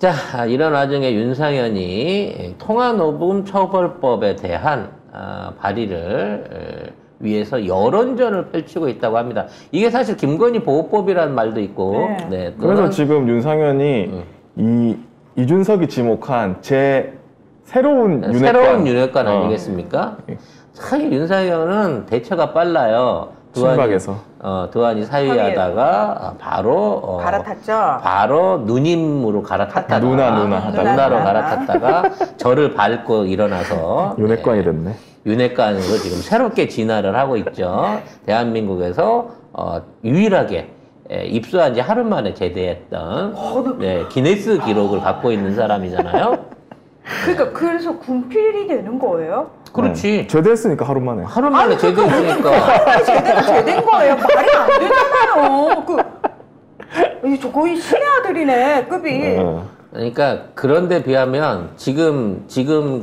자, 이런 와중에 윤상현이 통화녹음 처벌법에 대한 발의를 위해서 여론전을 펼치고 있다고 합니다. 이게 사실 김건희 보호법이라는 말도 있고. 네. 네, 그래서 지금 윤상현이 이준석이 지목한 새로운 윤핵관 아니겠습니까? 사실 윤상현은 대처가 빨라요. 친박에서 두한이 사위하다가 바로 갈아탔죠. 바로 누님으로 갈아탔다가 누나로 갈아탔다가 저를 밟고 일어나서 윤핵관이 됐네. 윤핵관으로 지금 새롭게 진화를 하고 있죠. 대한민국에서 유일하게 입수한 지 하루 만에 제대했던 기네스 기록을 갖고 있는 사람이잖아요. 그러니까 그래서 군필이 되는 거예요? 그렇지. 제대했으니까 하루 만에. 하루 만에 제대했으니까. 제대된 거예요. 말이 안 되잖아요. 저 거의 신의 아들이네, 급이. 그러니까 그런데 비하면 지금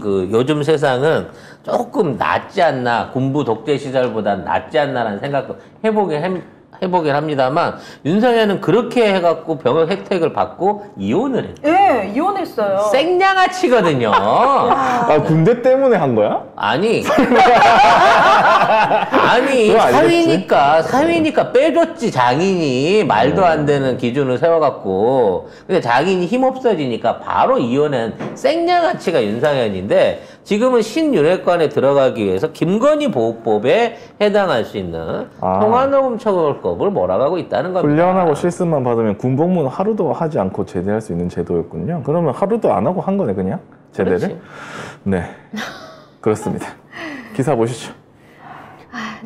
그 요즘 세상은 조금 낫지 않나, 군부 독재 시절보단 낫지 않나라는 생각도 해보긴 합니다만 윤상현은 그렇게 해갖고 병역 혜택을 받고 이혼을 했죠. 네, 이혼했어요. 생양아치거든요. 군대 때문에 한 거야? 아니 사위니까 빼줬지. 장인이 말도 안 되는 기준을 세워갖고. 근데 장인이 힘없어지니까 바로 이혼한 생양아치가 윤상현인데, 지금은 신윤핵관에 들어가기 위해서 김건희 보호법에 해당할 수 있는 통화녹음 처벌법을 몰아가고 있다는 겁니다. 훈련하고 실습만 받으면 군복무는 하루도 하지 않고 제대할 수 있는 제도였군요. 그러면 하루도 안 하고 한 거네, 그냥? 제대를? 그렇지. 네, 그렇습니다. 기사 보시죠.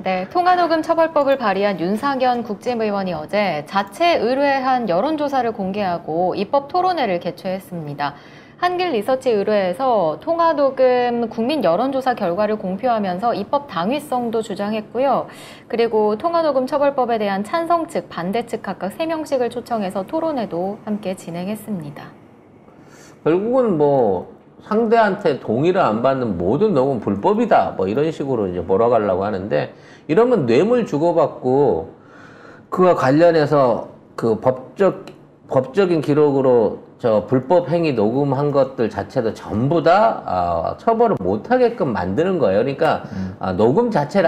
네, 통화녹음 처벌법을 발의한 윤상현 국힘의원이 어제 자체 의뢰한 여론조사를 공개하고 입법 토론회를 개최했습니다. 한길리서치 의뢰에서 통화녹음 국민 여론조사 결과를 공표하면서 입법 당위성도 주장했고요. 그리고 통화녹음 처벌법에 대한 찬성 측, 반대 측 각각 3명씩을 초청해서 토론회도 함께 진행했습니다. 결국은 상대한테 동의를 안 받는 모든 녹음 불법이다. 이런 식으로 이제 몰아가려고 하는데, 이러면 뇌물 주고받고 그와 관련해서 그 법적인 기록으로 불법 행위 녹음한 것들 자체도 전부 다 처벌을 못하게끔 만드는 거예요. 그러니까 녹음 자체를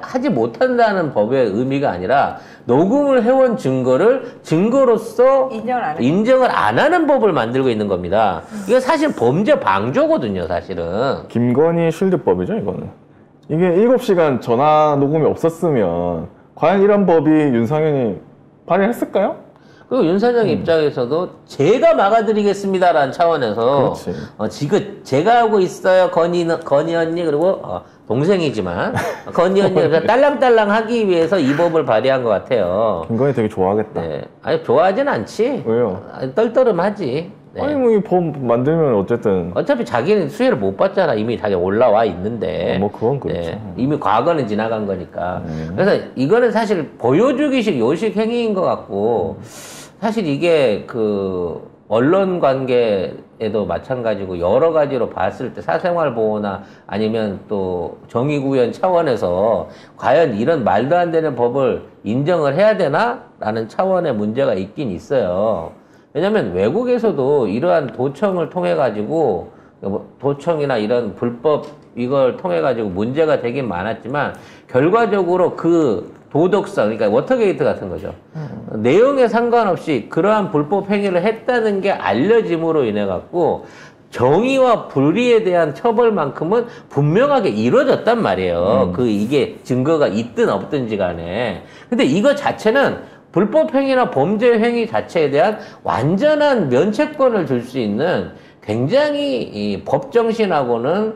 하지 못한다는 법의 의미가 아니라 녹음을 해온 증거로서 인정을 안 하는 법을 만들고 있는 겁니다. 이거 사실 범죄 방조거든요, 사실은. 김건희 쉴드법이죠, 이거는. 이게 7시간 전화 녹음이 없었으면 과연 이런 법이 윤상현이 발의했을까요? 그리고 윤석열 입장에서도 제가 막아드리겠습니다라는 차원에서 지금 제가 하고 있어요, 건희 언니. 그리고 동생이지만 건희 언니가 딸랑딸랑 하기 위해서 이 법을 발의한 것 같아요. 김건희 되게 좋아하겠다. 네. 아니, 좋아하진 않지. 왜요? 떨떠름하지. 네. 아니 이 법 만들면 어차피 자기는 수혜를 못 받잖아. 이미 자기 올라와 있는데. 그건 그렇죠. 네. 이미 과거는 지나간 거니까. 그래서 이거는 사실 보여주기식 요식 행위인 것 같고, 사실 이게 언론 관계에도 마찬가지고 여러 가지로 봤을 때 사생활 보호나 아니면 또 정의 구현 차원에서 과연 이런 말도 안 되는 법을 인정을 해야 되나? 라는 차원의 문제가 있긴 있어요. 왜냐면 외국에서도 이러한 도청을 통해 가지고, 도청이나 이런 불법 이걸 통해 가지고 문제가 되긴 많았지만, 결과적으로 그 도덕성, 그러니까 워터게이트 같은 거죠. 내용에 상관없이 그러한 불법 행위를 했다는 게 알려짐으로 인해 갖고 정의와 불의에 대한 처벌만큼은 분명하게 이루어졌단 말이에요. 이게 증거가 있든 없든지 간에. 근데 이거 자체는 불법 행위나 범죄 행위 자체에 대한 완전한 면책권을 줄 수 있는 굉장히 이 법 정신하고는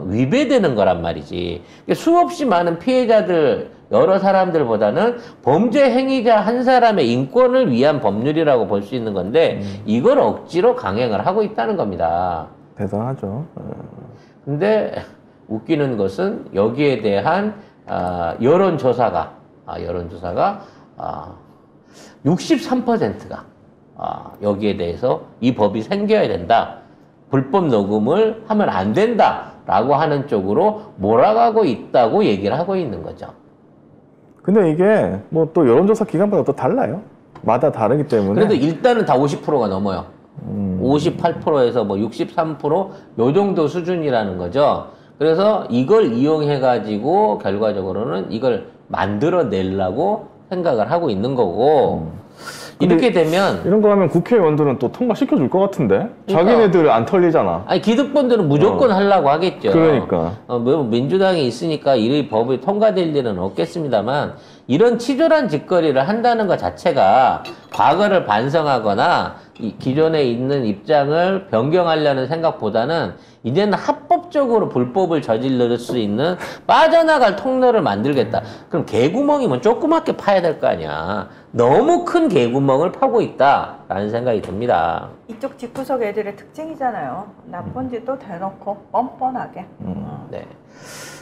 위배되는 거란 말이지. 수없이 많은 피해자들, 여러 사람들보다는 범죄 행위자 한 사람의 인권을 위한 법률이라고 볼 수 있는 건데, 이걸 억지로 강행을 하고 있다는 겁니다. 대단하죠. 근데 웃기는 것은 여기에 대한 여론조사가 63%가 여기에 대해서 이 법이 생겨야 된다, 불법 녹음을 하면 안 된다라고 하는 쪽으로 몰아가고 있다고 얘기를 하고 있는 거죠. 근데 이게 또 여론조사 기관마다 또 달라요. 마다 다르기 때문에. 그래도 일단은 다 50%가 넘어요. 58%에서 뭐 63%요 정도 수준이라는 거죠. 그래서 이걸 이용해가지고 결과적으로는 이걸 만들어내려고 생각을 하고 있는 거고, 이렇게 되면 이런 거 하면 국회의원들은 또 통과시켜줄 것 같은데? 그러니까. 자기네들 안 털리잖아. 아니 기득권들은 무조건 하려고 하겠죠. 그러니까. 뭐 민주당이 있으니까 이 법이 통과될 일은 없겠습니다만, 이런 치졸한 짓거리를 한다는 것 자체가 과거를 반성하거나 기존에 있는 입장을 변경하려는 생각보다는 이제는 합법적으로 불법을 저지를 수 있는 빠져나갈 통로를 만들겠다. 그럼 개구멍이면 조그맣게 파야 될 거 아니야. 너무 큰 개구멍을 파고 있다라는 생각이 듭니다. 이쪽 집구석 애들의 특징이잖아요. 나쁜 짓도 대놓고 뻔뻔하게. 네.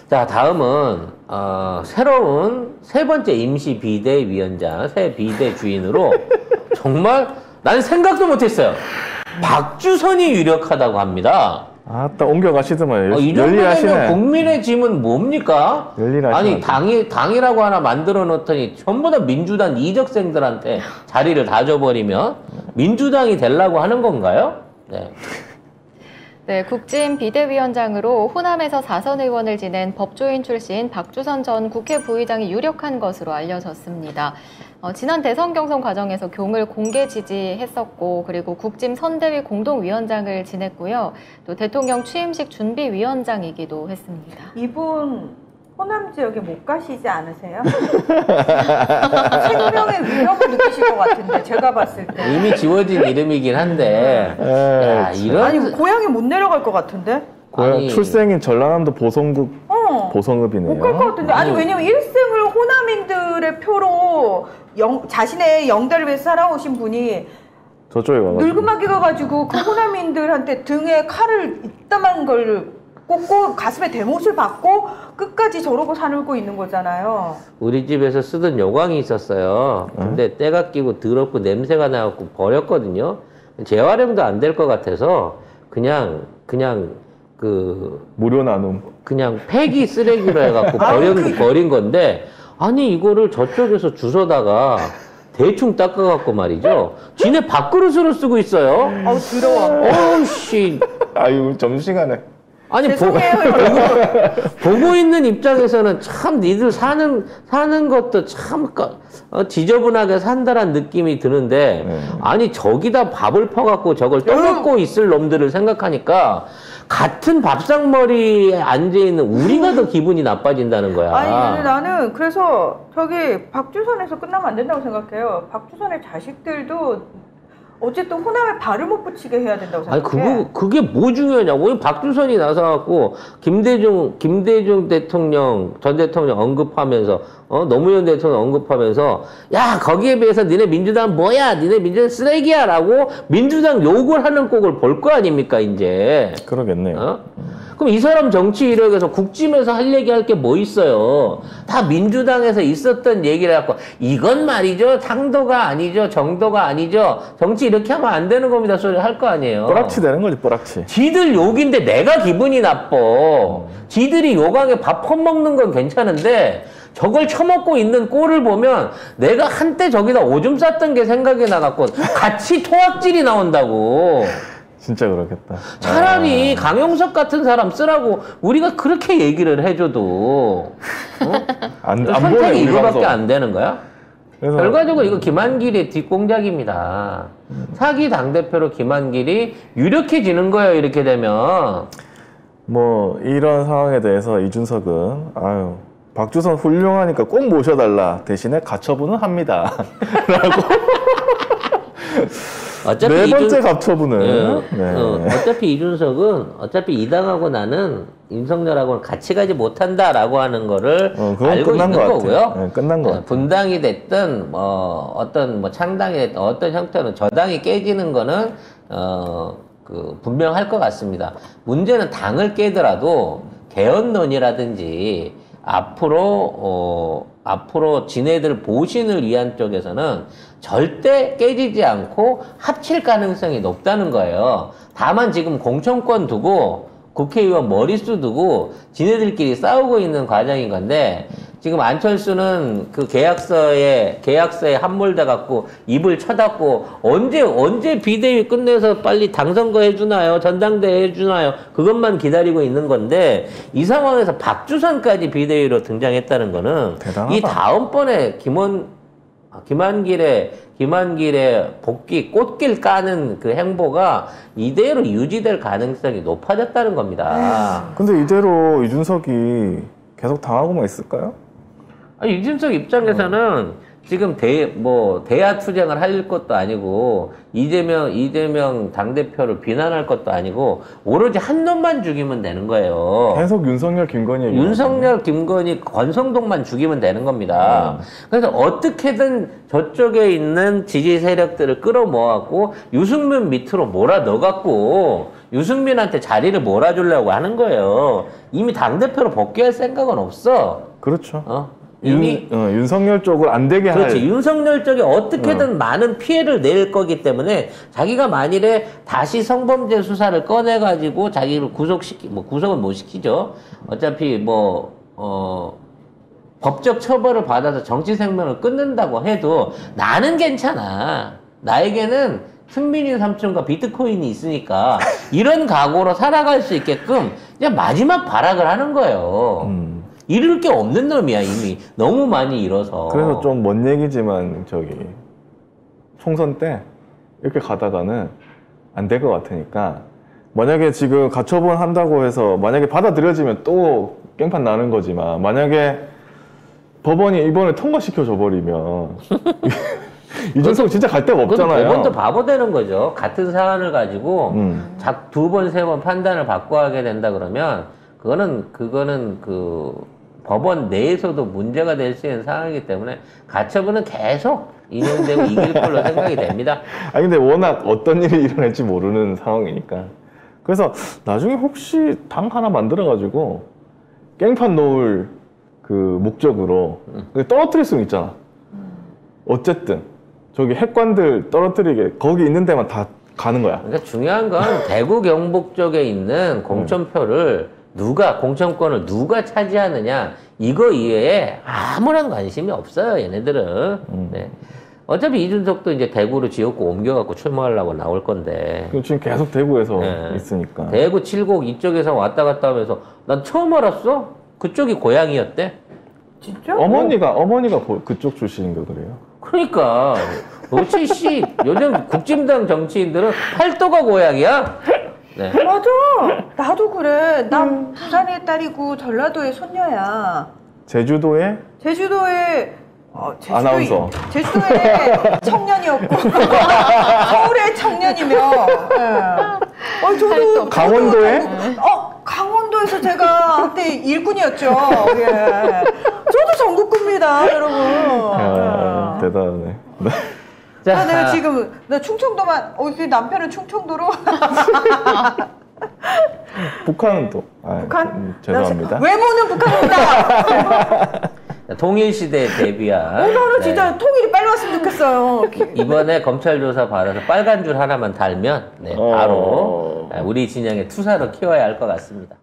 자, 다음은 새로운 세 번째 임시 비대위원장, 새 비대 주인으로 정말 난 생각도 못했어요. 박주선이 유력하다고 합니다. 아따 옮겨가시더만 이 정도 되면 열일하시네. 국민의 짐은 뭡니까? 열일하시네. 아니 당이라고 하나 만들어 놓더니 전부 다 민주당 이적생들한테 자리를 다 줘버리면 민주당이 되려고 하는 건가요? 네. 네, 국진 비대위원장으로 호남에서 4선 의원을 지낸 법조인 출신 박주선 전 국회 부의장이 유력한 것으로 알려졌습니다. 지난 대선 경선 과정에서 경을 공개 지지했었고, 그리고 국짐 선대위 공동위원장을 지냈고요. 또 대통령 취임식 준비위원장이기도 했습니다. 이분 호남 지역에 못 가시지 않으세요? 생명의 위협을 느끼실 것 같은데, 제가 봤을 때. 이미 지워진 이름이긴 한데 야, 이런 아니 고향에 못 내려갈 것 같은데? 고향 출생인 전라남도 보성읍이네요. 못 갈 것 같은데. 아니 왜냐면 일생을 호남인들의 표로 자신의 영달을 위해서 살아오신 분이 저쪽에 와가지고 늙음하게 가가지고 그 호남인들한테 등에 칼을 이따만 걸 꽂고 가슴에 대못을 받고 끝까지 저러고 살고 있는 거잖아요. 우리 집에서 쓰던 요강이 있었어요. 근데 때가 끼고 더럽고 냄새가 나갖고 버렸거든요. 재활용도 안 될 것 같아서 그냥 그 무료 나눔. 그냥 폐기 쓰레기로 해갖고 버린 건데, 아니 이거를 저쪽에서 주워다가 대충 닦아갖고 말이죠. 지네 밥그릇으로 쓰고 있어요. 아우 더러워. 어우씨. 아유 점심시간에. 아니 죄송해요. 보고 있는 입장에서는 참 니들 사는 것도 참 지저분하게 산다란 느낌이 드는데, 아니 저기다 밥을 퍼갖고 저걸 떠먹고 있을 놈들을 생각하니까 같은 밥상머리에 앉아있는 우리가 더 기분이 나빠진다는 거야. 아니 근데 나는 그래서 저기 박주선에서 끝나면 안 된다고 생각해요. 박주선의 자식들도 어쨌든 호남에 발을 못 붙이게 해야 된다고 생각해. 아니 그게 뭐 중요하냐고. 박주선이 나서갖고 김대중 대통령 전 대통령 언급하면서 노무현 대통령 언급하면서 야 거기에 비해서 니네 민주당 뭐야, 니네 민주당 쓰레기야라고 민주당 욕을 하는 꼴을 볼 거 아닙니까 이제. 그러겠네요. 그럼 이 사람 정치 이력에서 국짐에서 할 얘기할 게 뭐 있어요? 다 민주당에서 있었던 얘기를 해갖고 이건 말이죠 상도가 아니죠 정도가 아니죠 정치 이렇게 하면 안 되는 겁니다 소리 할 거 아니에요. 뽀락치 되는 거지 뽀락치. 지들 욕인데 내가 기분이 나빠. 지들이 요강에 밥 퍼먹는 건 괜찮은데 저걸 처먹고 있는 꼴을 보면 내가 한때 저기다 오줌 쌌던 게 생각이 나갖고 같이 토악질이 나온다고. 진짜 그렇겠다. 차라리 강용석 같은 사람 쓰라고 우리가 그렇게 얘기를 해줘도 안 선택이 보여요, 우리 이거밖에 방송. 안 되는 거야? 그래서 결과적으로 이거 김한길의 뒷공작입니다. 사기 당대표로 김한길이 유력해지는 거예요, 이렇게 되면. 뭐 이런 상황에 대해서 이준석은 아유 박주선 훌륭하니까 꼭 모셔달라 대신에 가처분은 합니다. 라고 어차피 네 번째 가처분을. 네. 어차피 이준석은 어차피 이당하고 나는 윤석열하고는 같이 가지 못한다라고 하는 거를 그건 알고 끝난 있는 것 거고요. 같아요. 네, 끝난 것 같아요. 분당이 됐든 어떤 창당이 됐든 어떤 형태는 저당이 깨지는 거는 분명할 것 같습니다. 문제는 당을 깨더라도 개헌론이라든지 앞으로 지네들 보신을 위한 쪽에서는 절대 깨지지 않고 합칠 가능성이 높다는 거예요. 다만 지금 공천권 두고 국회의원 머릿수 두고 지네들끼리 싸우고 있는 과정인 건데, 지금 안철수는 그 계약서에 함몰돼 갖고 입을 쳐닫고 언제 비대위 끝내서 빨리 당선거 해주나요? 전당대회 해주나요? 그것만 기다리고 있는 건데 이 상황에서 박주선까지 비대위로 등장했다는 거는 대단하다. 이 다음번에 김한길의 복귀 꽃길 까는 그 행보가 이대로 유지될 가능성이 높아졌다는 겁니다. 근데 이대로 이준석이 계속 당하고만 있을까요? 아니, 이준석 입장에서는 지금 대야 투쟁을 할 것도 아니고 이재명 당대표를 비난할 것도 아니고 오로지 한 놈만 죽이면 되는 거예요. 계속 윤석열, 김건희 윤석열, 김건희, 권성동만 죽이면 되는 겁니다. 그래서 어떻게든 저쪽에 있는 지지 세력들을 끌어모아갖고 유승민 밑으로 몰아 넣어갖고 유승민한테 자리를 몰아주려고 하는 거예요. 이미 당대표로 복귀할 생각은 없어. 그렇죠. 이미 윤석열 쪽을 안 되게 그렇지. 할. 윤석열 쪽에 어떻게든 많은 피해를 낼 거기 때문에 자기가 만일에 다시 성범죄 수사를 꺼내가지고 자기를 구속은 못 시키죠. 어차피 법적 처벌을 받아서 정치 생명을 끊는다고 해도 나는 괜찮아. 나에게는 승민이 삼촌과 비트코인이 있으니까 이런 각오로 살아갈 수 있게끔 그냥 마지막 발악을 하는 거예요. 잃을 게 없는 놈이야, 이미. 너무 많이 잃어서. 그래서 좀 먼 얘기지만 총선 때 이렇게 가다가는 안 될 것 같으니까 만약에 지금 가처분 한다고 해서 만약에 받아들여지면 또 깽판 나는 거지만 만약에 법원이 이번에 통과시켜줘 버리면 이준석 진짜 갈 데가 없잖아요. 법원도 바보 되는 거죠. 같은 사안을 가지고 두 번, 세 번 판단을 바꿔 하게 된다 그러면 그거는 법원 내에서도 문제가 될 수 있는 상황이기 때문에 가처분은 계속 인용되고 이길 걸로 생각이 됩니다. 아니 근데 워낙 어떤 일이 일어날지 모르는 상황이니까. 그래서 나중에 혹시 당 하나 만들어가지고 깽판 놓을 그 목적으로 떨어뜨릴 수는 있잖아. 어쨌든 저기 핵관들 떨어뜨리게 거기 있는 데만 다 가는 거야. 그러니까 중요한 건 대구 경북 쪽에 있는 공천표를 공천권을 누가 차지하느냐, 이거 이외에 아무런 관심이 없어요, 얘네들은. 네. 어차피 이준석도 이제 대구로 지역구 옮겨갖고 출마하려고 나올 건데. 지금 계속 대구에서 네. 있으니까. 대구, 칠곡 이쪽에서 왔다 갔다 하면서 난 처음 알았어? 그쪽이 고향이었대? 진짜? 어머니가 그쪽 출신인가 그래요. 그러니까. 도대체 씨, 요즘 국진당 정치인들은 팔도가 고향이야? 네. 맞아. 나도 그래. 나 부산의 딸이고 전라도의 손녀야. 제주도에 아나운서. 제주도의 청년이었고 서울의 청년이며. 네. 저도 강원도에? 강원도에서 제가 한때 일꾼이었죠. 예. 저도 전국구입니다, 여러분. 대단하네. 네. 자, 내가 지금 충청도만 남편은 충청도로. 북한은 또 북한? 죄송합니다. 외모는 북한입니다. 통일시대에 대비한. 나는 진짜 통일이 빨리 왔으면 좋겠어요. 이번에 검찰 조사 받아서 빨간 줄 하나만 달면 바로 우리 진영의 투사로 키워야 할 것 같습니다.